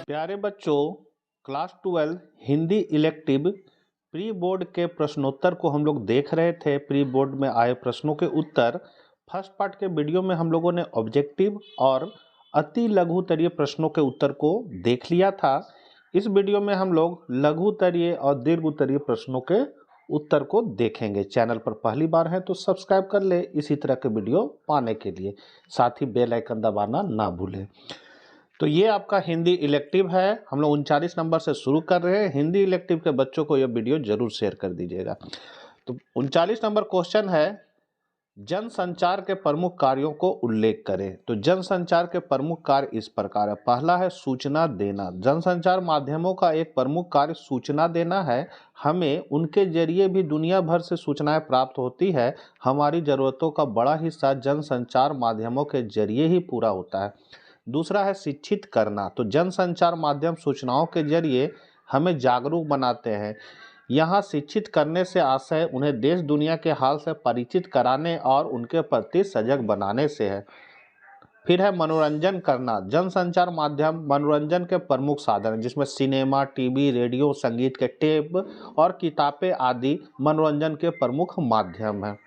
प्यारे बच्चों, class 12 Hindi elective pre board के प्रश्नोत्तर को हम लोग देख रहे थे। प्री बोर्ड में आए प्रश्नों के उत्तर फर्स्ट पार्ट के वीडियो में हम लोगों ने ऑब्जेक्टिव और अति लघुतरीय प्रश्नों के उत्तर को देख लिया था। इस वीडियो में हम लोग लघुतरीय और दीर्घोत्तरीय प्रश्नों के उत्तर को देखेंगे। चैनल पर पहली बार है तो सब्सक्राइब कर ले इसी तरह के वीडियो पाने के लिए, साथ ही बेल आइकन दबाना ना भूलें। तो ये आपका हिंदी इलेक्टिव है। हम लोग 39 नंबर से शुरू कर रहे हैं। हिंदी इलेक्टिव के बच्चों को यह वीडियो जरूर शेयर कर दीजिएगा। तो 39 नंबर क्वेश्चन है, जनसंचार के प्रमुख कार्यों को उल्लेख करें। तो जनसंचार के प्रमुख कार्य इस प्रकार है। पहला है सूचना देना। जनसंचार माध्यमों का एक प्रमुख कार्य सूचना देना है। हमें उनके जरिए भी दुनिया भर से सूचनाएं प्राप्त होती है। हमारी जरूरतों का बड़ा हिस्सा जनसंचार माध्यमों के जरिए ही पूरा होता है। दूसरा है शिक्षित करना। तो जनसंचार माध्यम सूचनाओं के जरिए हमें जागरूक बनाते हैं। यहाँ शिक्षित करने से आशय उन्हें देश दुनिया के हाल से परिचित कराने और उनके प्रति सजग बनाने से है। फिर है मनोरंजन करना। जनसंचार माध्यम मनोरंजन के प्रमुख साधन हैं, जिसमें सिनेमा, टीवी, रेडियो, संगीत के टेप और किताबें आदि मनोरंजन के प्रमुख माध्यम हैं।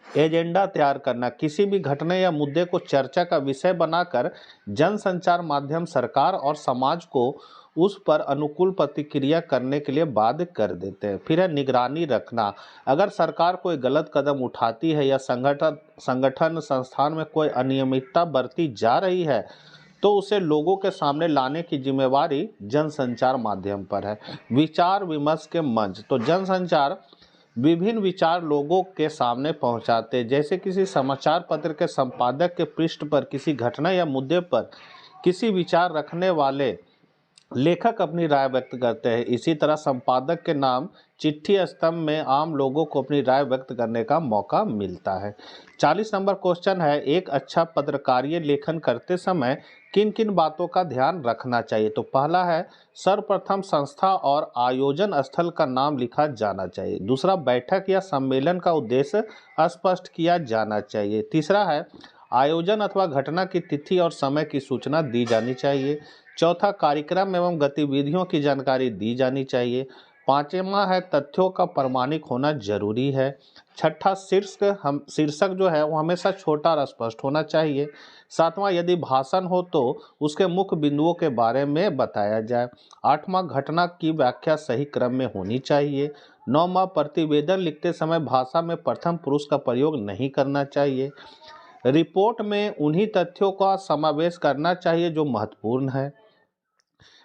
एजेंडा तैयार करना। किसी भी घटना या मुद्दे को चर्चा का विषय बनाकर जनसंचार माध्यम सरकार और समाज को उस पर अनुकूल प्रतिक्रिया करने के लिए बाध्य कर देते हैं। फिर है निगरानी रखना। अगर सरकार कोई गलत कदम उठाती है या संगठन संस्थान में कोई अनियमितता बरती जा रही है तो उसे लोगों के सामने लाने की जिम्मेवारी जनसंचार माध्यम पर है। विचार विमर्श के मंच। तो जनसंचार विभिन्न विचार लोगों के सामने पहुंचाते, जैसे किसी समाचार पत्र के संपादक के पृष्ठ पर किसी घटना या मुद्दे पर किसी विचार रखने वाले लेखक अपनी राय व्यक्त करते हैं। इसी तरह संपादक के नाम चिट्ठी स्तंभ में आम लोगों को अपनी राय व्यक्त करने का मौका मिलता है। 40 नंबर क्वेश्चन है, एक अच्छा पत्रकारीय लेखन करते समय किन किन बातों का ध्यान रखना चाहिए। तो पहला है सर्वप्रथम संस्था और आयोजन स्थल का नाम लिखा जाना चाहिए। दूसरा, बैठक या सम्मेलन का उद्देश्य स्पष्ट किया जाना चाहिए। तीसरा है आयोजन अथवा घटना की तिथि और समय की सूचना दी जानी चाहिए। चौथा, कार्यक्रम एवं गतिविधियों की जानकारी दी जानी चाहिए। पांचवा है तथ्यों का प्रामाणिक होना जरूरी है। छठा, शीर्षक जो है वो हमेशा छोटा और स्पष्ट होना चाहिए। सातवां, यदि भाषण हो तो उसके मुख्य बिंदुओं के बारे में बताया जाए। आठवां, घटना की व्याख्या सही क्रम में होनी चाहिए। नौवां, प्रतिवेदन लिखते समय भाषा में प्रथम पुरुष का प्रयोग नहीं करना चाहिए। रिपोर्ट में उन्हीं तथ्यों का समावेश करना चाहिए जो महत्वपूर्ण है।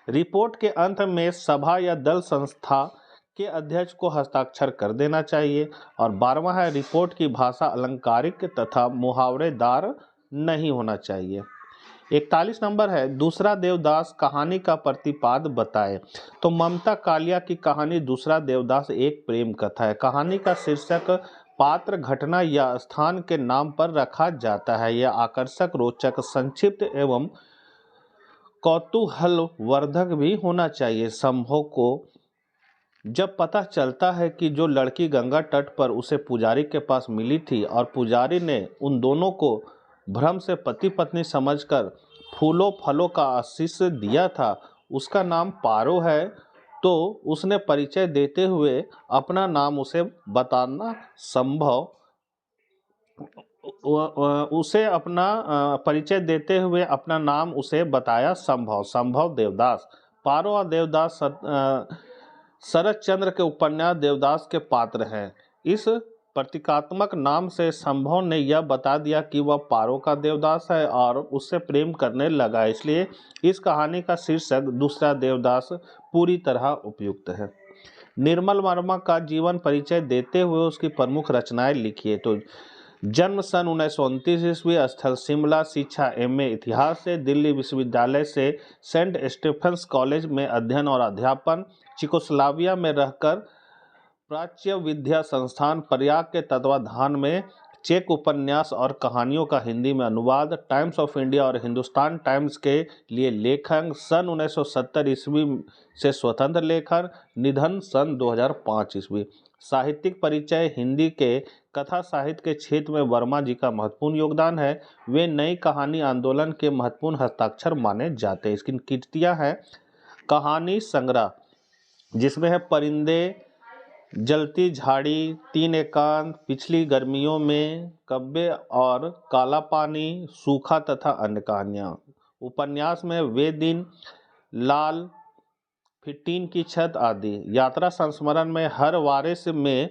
रिपोर्ट के अंत में सभा या दल संस्था के अध्यक्ष को हस्ताक्षर कर देना चाहिए। और 12वां है रिपोर्ट की भाषा अलंकारिक तथा मुहावरेदार नहीं होना चाहिए। 41 नंबर है, दूसरा देवदास कहानी का प्रतिपाद बताएं। तो ममता कालिया की कहानी दूसरा देवदास एक प्रेम कथा है। कहानी का शीर्षक पात्र, घटना या स्थान के नाम पर रखा जाता है। यह आकर्षक, रोचक, संक्षिप्त एवं कौतूहलवर्धक भी होना चाहिए। संभव को जब पता चलता है कि जो लड़की गंगा तट पर उसे पुजारी के पास मिली थी और पुजारी ने उन दोनों को भ्रम से पति पत्नी समझकर फूलों फलों का आशीष दिया था, उसका नाम पारो है, तो उसने परिचय देते हुए अपना नाम उसे बताना संभव उसे अपना परिचय देते हुए अपना नाम उसे बताया संभव देवदास। पारो और देवदास शरद चंद्र के उपन्यास देवदास के पात्र हैं। इस प्रतीकात्मक नाम से संभव ने यह बता दिया कि वह पारो का देवदास है और उससे प्रेम करने लगा, इसलिए इस कहानी का शीर्षक दूसरा देवदास पूरी तरह उपयुक्त है। निर्मल वर्मा का जीवन परिचय देते हुए उसकी प्रमुख रचनाएं लिखिए। तो जन्म सन 1929 ईस्वी, स्थल शिमला, शिक्षा MA इतिहास से, दिल्ली विश्वविद्यालय से सेंट स्टीफेंस कॉलेज में अध्ययन और अध्यापन, चिकोस्लाविया में रहकर प्राच्य विद्या संस्थान प्रयाग के तत्वाधान में चेक उपन्यास और कहानियों का हिंदी में अनुवाद, टाइम्स ऑफ इंडिया और हिंदुस्तान टाइम्स के लिए लेखन, सन 1970 ईस्वी से स्वतंत्र लेखन, निधन सन 2005 ईस्वी। साहित्यिक परिचय हिंदी के कथा साहित्य के क्षेत्र में वर्मा जी का महत्वपूर्ण योगदान है। वे नई कहानी आंदोलन के महत्वपूर्ण हस्ताक्षर माने जाते हैं। इसकी कृतियाँ हैं कहानी संग्रह, जिसमें है परिंदे, जलती झाड़ी, तीन एकांत, पिछली गर्मियों में, कब्बे और काला पानी, सूखा तथा अन्य कहानियाँ। उपन्यास में वे दिन, लाल, फिर टीन की छत आदि। यात्रा संस्मरण में हर वारिस में,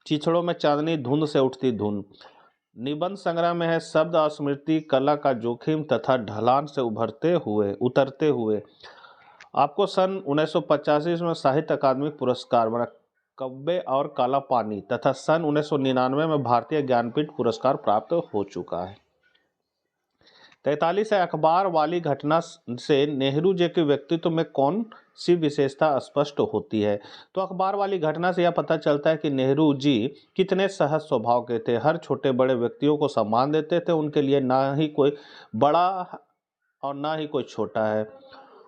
चिछड़ों में चांदनी, धुंध से उठती धुंध। निबंध संग्रह में है शब्द और स्मृति, कला का जोखिम तथा ढलान से उतरते हुए। आपको सन 1985 में साहित्य अकादमी पुरस्कार बना कब्बे और काला पानी तथा सन 1999 में भारतीय ज्ञानपीठ पुरस्कार प्राप्त हो चुका है। 43 है अखबार वाली घटना से नेहरू जी के व्यक्तित्व में कौन सी विशेषता स्पष्ट होती है? तो अखबार वाली घटना से यह पता चलता है कि नेहरू जी कितने सहज स्वभाव के थे। हर छोटे बड़े व्यक्तियों को सम्मान देते थे। उनके लिए ना ही कोई बड़ा और ना ही कोई छोटा है।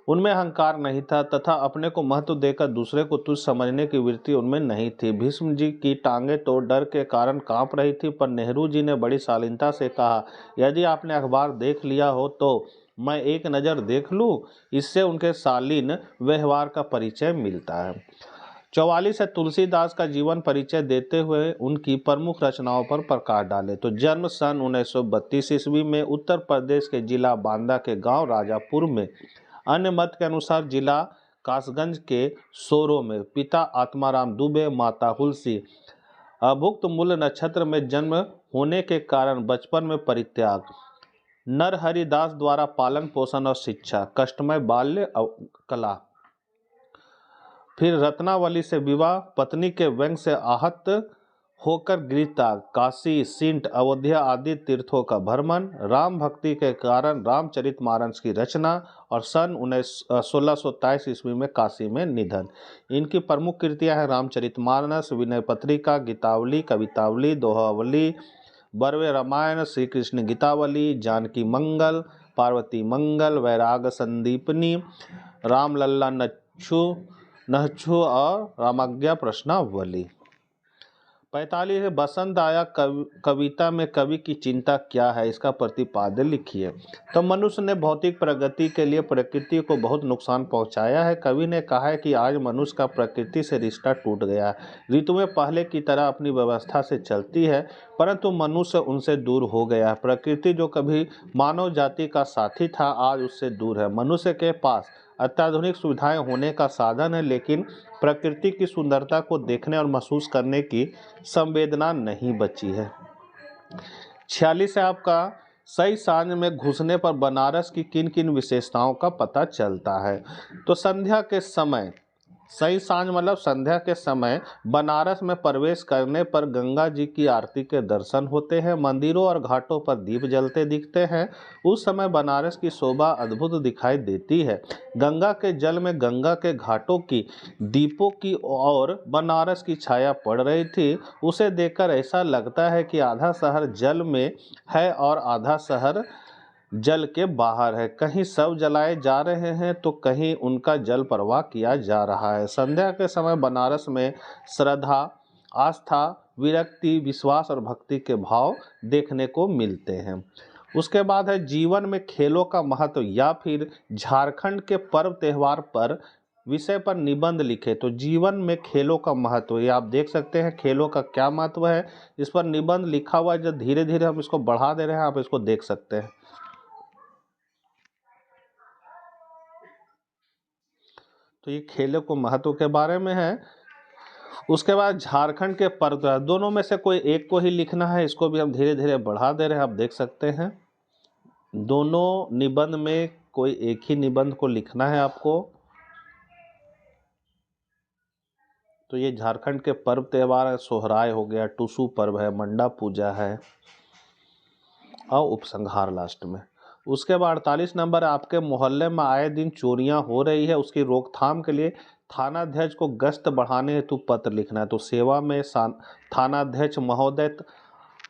उनमें अहंकार नहीं था तथा अपने को महत्व देकर दूसरे को तुच्छ समझने की वृत्ति उनमें नहीं थी। भीष्म जी की टांगें तो डर के कारण कांप रही थी, पर नेहरू जी ने बड़ी शालीनता से कहा, यदि आपने अखबार देख लिया हो तो मैं एक नज़र देख लूं। इससे उनके शालीन व्यवहार का परिचय मिलता है। 44 है तुलसीदास का जीवन परिचय देते हुए उनकी प्रमुख रचनाओं पर प्रकाश डाले। तो जन्म सन 1932 ईस्वी में उत्तर प्रदेश के जिला बांदा के गांव राजापुर में। अन्य मत के अनुसार जिला कासगंज के सोरो में। पिता आत्माराम दुबे, माता हुलसी। अभुक्त मूल नक्षत्र में जन्म होने के कारण बचपन में परित्याग। नरहरिदास द्वारा पालन पोषण और शिक्षा, कष्टमय बाल्य कला। फिर रत्नावली से विवाह, पत्नी के व्यंग से आहत होकर गृहत्याग, काशी, सिंट, अयोध्या आदि तीर्थों का भ्रमण, राम भक्ति के कारण रामचरितमानस की रचना और सन 1623 ईस्वी में काशी में निधन। इनकी प्रमुख कृतियां हैं रामचरितमानस, विनय पत्रिका, गीतावली, कवितावली, दोहावली, बरवे रामायण, श्री कृष्ण गीतावली, जानकी मंगल, पार्वती मंगल, वैराग संदीपनी, रामलल्ला नहछु और रामाज्ञा प्रश्नावली। 45 है बसंत आया कविता में कवि की चिंता क्या है, इसका प्रतिपाद्य लिखिए। तो मनुष्य ने भौतिक प्रगति के लिए प्रकृति को बहुत नुकसान पहुंचाया है। कवि ने कहा है कि आज मनुष्य का प्रकृति से रिश्ता टूट गया है। ऋतुएं पहले की तरह अपनी व्यवस्था से चलती है, परंतु मनुष्य उनसे दूर हो गया है। प्रकृति जो कभी मानव जाति का साथी था, आज उससे दूर है। मनुष्य के पास अत्याधुनिक सुविधाएं होने का साधन है, लेकिन प्रकृति की सुंदरता को देखने और महसूस करने की संवेदना नहीं बची है। 46 है आपका सही सांझ में घुसने पर बनारस की किन किन विशेषताओं का पता चलता है। तो संध्या के समय, सही सांझ मतलब संध्या के समय बनारस में प्रवेश करने पर गंगा जी की आरती के दर्शन होते हैं। मंदिरों और घाटों पर दीप जलते दिखते हैं। उस समय बनारस की शोभा अद्भुत दिखाई देती है। गंगा के जल में गंगा के घाटों की दीपों की और बनारस की छाया पड़ रही थी। उसे देखकर ऐसा लगता है कि आधा शहर जल में है और आधा शहर जल के बाहर है। कहीं सब जलाए जा रहे हैं तो कहीं उनका जल प्रवाह किया जा रहा है। संध्या के समय बनारस में श्रद्धा, आस्था, विरक्ति, विश्वास और भक्ति के भाव देखने को मिलते हैं। उसके बाद है जीवन में खेलों का महत्व या फिर झारखंड के पर्व त्यौहार पर विषय पर निबंध लिखे। तो जीवन में खेलों का महत्व, ये आप देख सकते हैं खेलों का क्या महत्व है। इस पर निबंध लिखा हुआ है, जो धीरे धीरे हम इसको बढ़ा दे रहे हैं, आप इसको देख सकते हैं। तो ये खेलों को महत्व के बारे में है। उसके बाद झारखंड के पर्व, दोनों में से कोई एक को ही लिखना है। इसको भी हम धीरे धीरे बढ़ा दे रहे हैं, आप देख सकते हैं। दोनों निबंध में कोई एक ही निबंध को लिखना है आपको। तो ये झारखंड के पर्व त्यौहार है। सोहराय हो गया, टुसू पर्व है, मंडा पूजा है और उपसंहार लास्ट में। उसके बाद 48 नंबर, आपके मोहल्ले में आए दिन चोरियां हो रही है, उसकी रोकथाम के लिए थानाध्यक्ष को गश्त बढ़ाने हेतु पत्र लिखना है। तो सेवा में थानाध्यक्ष महोदय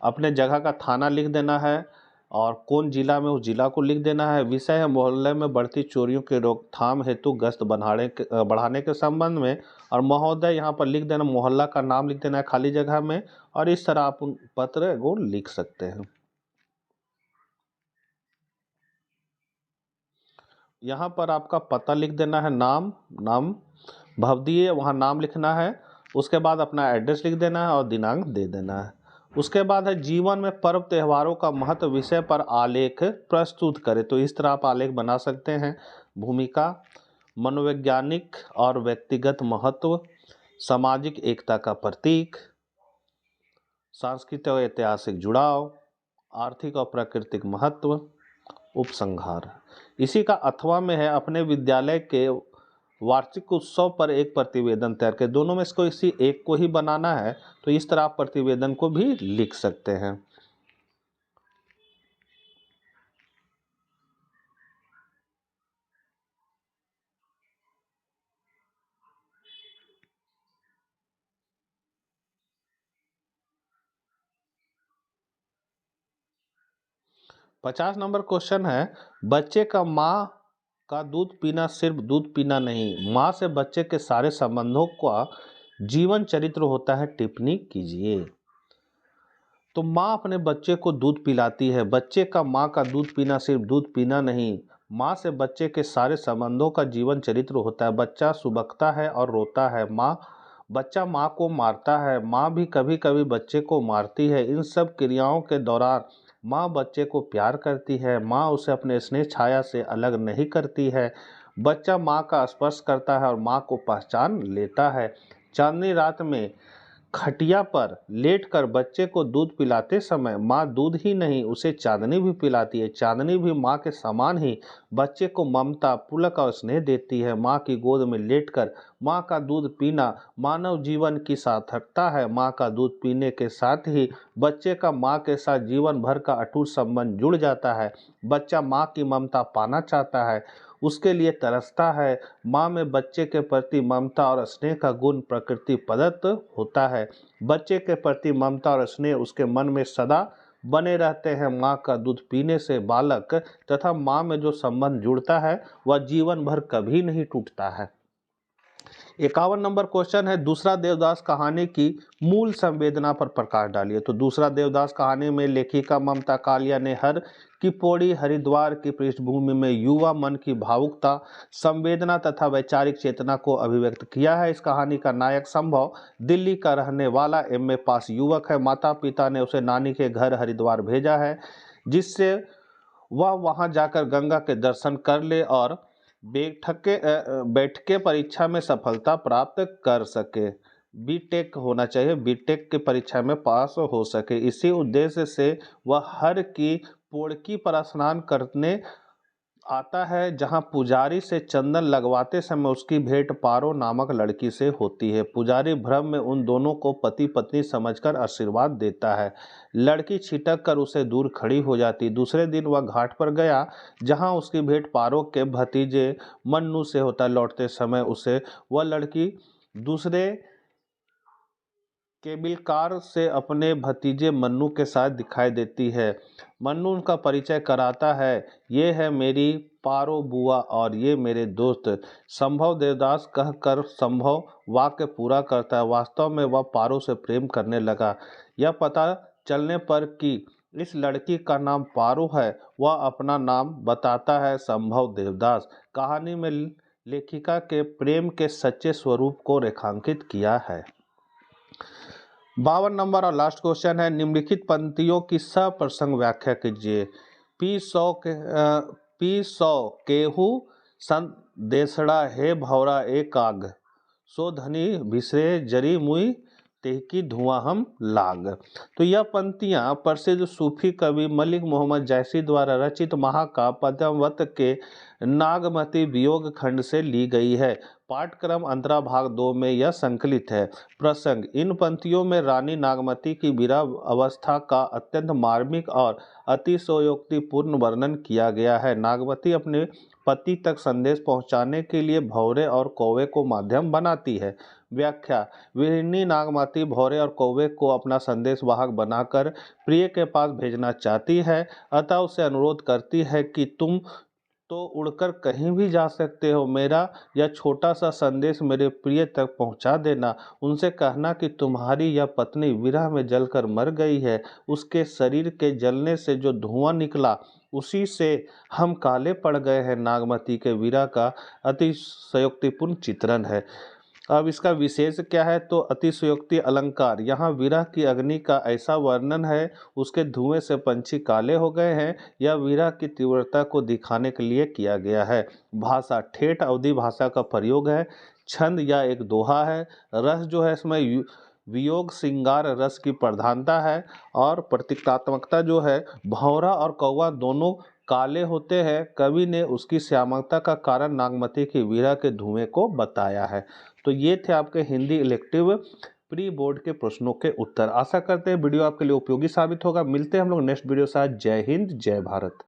अपने जगह का थाना लिख देना है। और कौन जिला में, उस जिला को लिख देना है। विषय है मोहल्ले में बढ़ती चोरियों की रोकथाम हेतु गश्त बढ़ाने के संबंध में। और महोदय यहाँ पर लिख देना, मोहल्ला का नाम लिख देना है खाली जगह में, और इस तरह आप उन पत्र को लिख सकते हैं। यहाँ पर आपका पता लिख देना है, नाम भवदीय, वहाँ नाम लिखना है। उसके बाद अपना एड्रेस लिख देना है और दिनांक दे देना है। उसके बाद है जीवन में पर्व त्योहारों का महत्व विषय पर आलेख प्रस्तुत करें। तो इस तरह आप आलेख बना सकते हैं। भूमिका, मनोवैज्ञानिक और व्यक्तिगत महत्व, सामाजिक एकता का प्रतीक, सांस्कृतिक और ऐतिहासिक जुड़ाव, आर्थिक और प्राकृतिक महत्व, उपसंहार। इसी का अथवा में है अपने विद्यालय के वार्षिक उत्सव पर एक प्रतिवेदन तैयार करें। दोनों में से किसी एक को ही बनाना है, तो इस तरह आप प्रतिवेदन को भी लिख सकते हैं। पचास नंबर क्वेश्चन है, बच्चे का माँ का दूध पीना सिर्फ दूध पीना नहीं, माँ से बच्चे के सारे संबंधों का जीवन चरित्र होता है, टिप्पणी कीजिए। तो माँ अपने बच्चे को दूध पिलाती है। बच्चे का माँ का दूध पीना सिर्फ दूध पीना नहीं, माँ से बच्चे के सारे संबंधों का जीवन चरित्र होता है। बच्चा सुबकता है और रोता है, बच्चा माँ को मारता है, माँ भी कभी कभी बच्चे को मारती है। इन सब क्रियाओं के दौरान माँ बच्चे को प्यार करती है, माँ उसे अपने स्नेह छाया से अलग नहीं करती है। बच्चा माँ का स्पर्श करता है और माँ को पहचान लेता है। चांदनी रात में खटिया पर लेटकर बच्चे को दूध पिलाते समय माँ दूध ही नहीं उसे चांदनी भी पिलाती है। चांदनी भी माँ के समान ही बच्चे को ममता, पुलक और स्नेह देती है। माँ की गोद में लेटकर माँ का दूध पीना मानव जीवन की सार्थकता है। माँ का दूध पीने के साथ ही बच्चे का माँ के साथ जीवन भर का अटूट संबंध जुड़ जाता है। बच्चा माँ की ममता पाना चाहता है, उसके लिए तरसता है। माँ में बच्चे के प्रति ममता और स्नेह का गुण प्रकृति प्रदत्त होता है। बच्चे के प्रति ममता और स्नेह उसके मन में सदा बने रहते हैं। माँ का दूध पीने से बालक तथा माँ में जो संबंध जुड़ता है वह जीवन भर कभी नहीं टूटता है। 51 नंबर क्वेश्चन है, दूसरा देवदास कहानी की मूल संवेदना पर प्रकाश डालिए। तो दूसरा देवदास कहानी में लेखिका ममता कालिया ने हर की पौड़ी हरिद्वार की पृष्ठभूमि में युवा मन की भावुकता, संवेदना तथा वैचारिक चेतना को अभिव्यक्त किया है। इस कहानी का नायक संभव दिल्ली का रहने वाला एमए पास युवक है। माता पिता ने उसे नानी के घर हरिद्वार भेजा है, जिससे वह वहां जाकर गंगा के दर्शन कर ले और बैठके परीक्षा में सफलता प्राप्त कर सके। बीटेक होना चाहिए, बीटेक की परीक्षा में पास हो सके। इसी उद्देश्य से वह हर की पोड़की पर स्नान करने आता है, जहां पुजारी से चंदन लगवाते समय उसकी भेंट पारो नामक लड़की से होती है। पुजारी भ्रम में उन दोनों को पति पत्नी समझकर आशीर्वाद देता है। लड़की छिटक कर उसे दूर खड़ी हो जाती। दूसरे दिन वह घाट पर गया, जहां उसकी भेंट पारो के भतीजे मन्नू से होता। लौटते समय उसे वह लड़की दूसरे केबिल कार से अपने भतीजे मन्नू के साथ दिखाई देती है। मन्नू उनका परिचय कराता है, ये है मेरी पारो बुआ और ये मेरे दोस्त। संभव देवदास कहकर संभव वाक्य पूरा करता है। वास्तव में वह पारो से प्रेम करने लगा। यह पता चलने पर कि इस लड़की का नाम पारो है, वह अपना नाम बताता है संभव देवदास। कहानी में लेखिका के प्रेम के सच्चे स्वरूप को रेखांकित किया है। 52 नंबर और लास्ट क्वेश्चन है, निम्नलिखित पंक्तियों की सप्रसंग व्याख्या कीजिए। पी सौ केहू संदेशड़ा हे भौरा एक आग, सो धनी भिसरे जरी मुई तेहकी धुआं हम लाग। तो यह पंक्तियां प्रसिद्ध सूफी कवि मलिक मोहम्मद जैसी द्वारा रचित महाकाव्य पद्मावत के नागमती वियोग खंड से ली गई है। पाठ्यक्रम अंतरा भाग 2 में यह संकलित है। प्रसंग, इन पंक्तियों में रानी नागमती की विरह अवस्था का अत्यंत मार्मिक और अतिशयोक्तिपूर्ण वर्णन किया गया है। नागमती अपने पति तक संदेश पहुंचाने के लिए भौरे और कौवे को माध्यम बनाती है। व्याख्या। विरहिणी नागमती भौरे और कौवे को अपना संदेश वाहक बनाकर प्रिय के पास भेजना चाहती है, अतः उससे अनुरोध करती है कि तुम तो उड़कर कहीं भी जा सकते हो, मेरा यह छोटा सा संदेश मेरे प्रिय तक पहुंचा देना। उनसे कहना कि तुम्हारी यह पत्नी विरह में जलकर मर गई है, उसके शरीर के जलने से जो धुआं निकला उसी से हम काले पड़ गए हैं। नागमती के विरह का अतिशयोक्तिपूर्ण चित्रण है। अब इसका विशेष क्या है, तो अतिशयोक्ति अलंकार। यहाँ विरह की अग्नि का ऐसा वर्णन है, उसके धुएं से पंछी काले हो गए हैं, यह विरह की तीव्रता को दिखाने के लिए किया गया है। भाषा, ठेठ अवधि भाषा का प्रयोग है। छंद या एक दोहा है। रस जो है इसमें वियोग श्रृंगार रस की प्रधानता है। और प्रतीकात्मकता जो है, भौरा और कौवा दोनों काले होते हैं। कवि ने उसकी श्यामलता का कारण नागमती की विरह के धुएं को बताया है। तो ये थे आपके हिंदी इलेक्टिव प्री बोर्ड के प्रश्नों के उत्तर। आशा करते हैं वीडियो आपके लिए उपयोगी साबित होगा। मिलते हैं हम लोग नेक्स्ट वीडियो के साथ। जय हिंद, जय भारत।